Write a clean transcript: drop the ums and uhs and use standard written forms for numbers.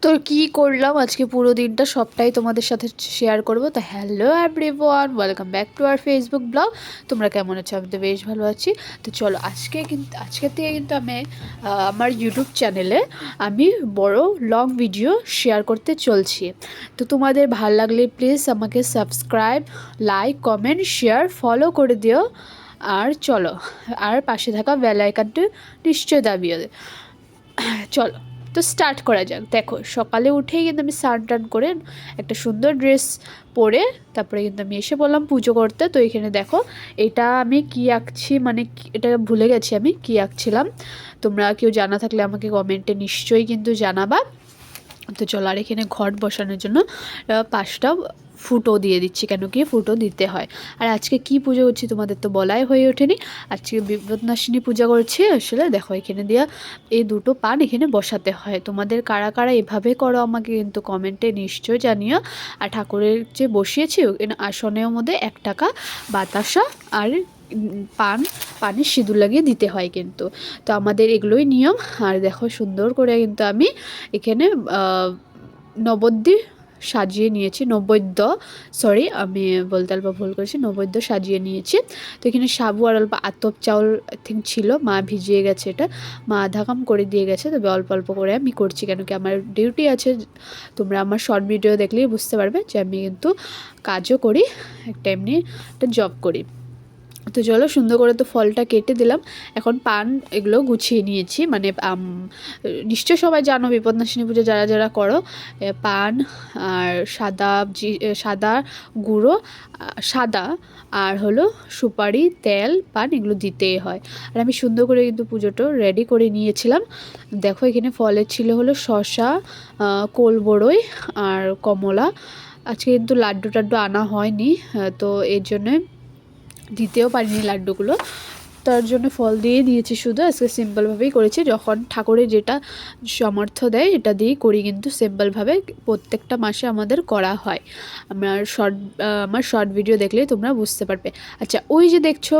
তো কি করলাম আজকে পুরো দিনটা সবটাই তোমাদের সাথে শেয়ার করব। তো hello everyone, welcome back to our Facebook blog. তোমরা কেমন আছো? আমি তো বেশ ভালো আছি। তো চলো আজকের থেকে কিন্তু আমি আমার ইউটিউব চ্যানেলে আমি বড় লং ভিডিও শেয়ার করতে চলছি। তো তোমাদের ভালো লাগলে প্লিজ আমাকে subscribe, like, comment, share, follow করে দিও। আর চলো, আর পাশে থাকা বেল আইকনটি নিশ্চয়ই দাবিয়ে চলো তো স্টার্ট করা যাক। দেখো, সকালে উঠেই কিন্তু আমি স্নান টান করে একটা সুন্দর ড্রেস পরে তারপরে কিন্তু আমি এসে বললাম পুজো করতে। তো এখানে দেখো, এটা আমি কি আঁকছি, মানে এটা ভুলে গেছি আমি কি আঁকছিলাম। তোমরা কেউ জানা থাকলে আমাকে কমেন্টে নিশ্চয়ই কিন্তু জানাবা। তো চলো, আর এখানে ঘট বসানোর জন্য 5টা ফুটো দিয়ে দিচ্ছি, কেন কি ফুটো দিতে হয়। আর আজকে কি পুজো করছি তোমাদের তো বলাই হয়ে ওঠেনি। আজকে বিপদনাশিনী পূজা করছি। আসলে দেখো, এখানে দিয়া এই দুটো পান এখানে বসাতে হয়। তোমাদের কারা কারা এভাবে করো আমাকে কিন্তু কমেন্টে নিশ্চয় জানিও। আর ঠাকুরের যে বসিয়েছি আসনের মধ্যে 1 টাকা বাতাসা আর পানি সিঁদুর লাগিয়ে দিতে হয় কিন্তু। তো আমাদের এগুলোই নিয়ম। আর দেখো, সুন্দর করে কিন্তু আমি এখানে নবদ্বী সাজিয়ে নিয়েছি, নৈবেদ্য, সরি আমি বলতে অল্প ভুল করেছি, নৈবেদ্য সাজিয়ে নিয়েছি। তো এখানে সাবু আর অল্প আতপ চাউল আই থিঙ্ক ছিল, মা ভিজিয়ে গেছে, এটা মা আধা কাম করে দিয়ে গেছে। তবে অল্প অল্প করে আমি করছি, কেন কি আমার ডিউটি আছে। তোমরা আমার শর্ট ভিডিও দেখলেই বুঝতে পারবে যে আমি কিন্তু কাজও করি, একটা এমনি একটা জব করি। তো চলো, সুন্দর করে তো ফলটা কেটে দিলাম। এখন পান এগুলো গুছিয়ে নিয়েছি, মানে নিশ্চয় সবাই জানো বিপদনাশিনী পুজো যারা যারা করো, পান আর সাদা গুঁড়ো, সাদা আর হলো সুপারি, তেল, পান এগুলো দিতেই হয়। আর আমি সুন্দর করে কিন্তু পুজোটা রেডি করে নিয়েছিলাম। দেখো, এখানে ফলের ছিল হলো শসা, কোল বড়ই আর কমলা। আজকে কিন্তু লাড্ডু টাড্ডু আনা হয়নি, তো এর জন্যে দিতেও পারিনি লাড্ডুগুলো। তার জন্য ফল দিয়ে দিয়েছি শুধু। আজকে সিম্পলভাবেই করেছি, যখন ঠাকুরের যেটা সামর্থ্য দেয় এটা দিয়েই করি, কিন্তু সিম্পলভাবে প্রত্যেকটা মাসে আমাদের করা হয়। আমার শর্ট ভিডিও দেখলেই তোমরা বুঝতে পারবে। আচ্ছা, ওই যে দেখছো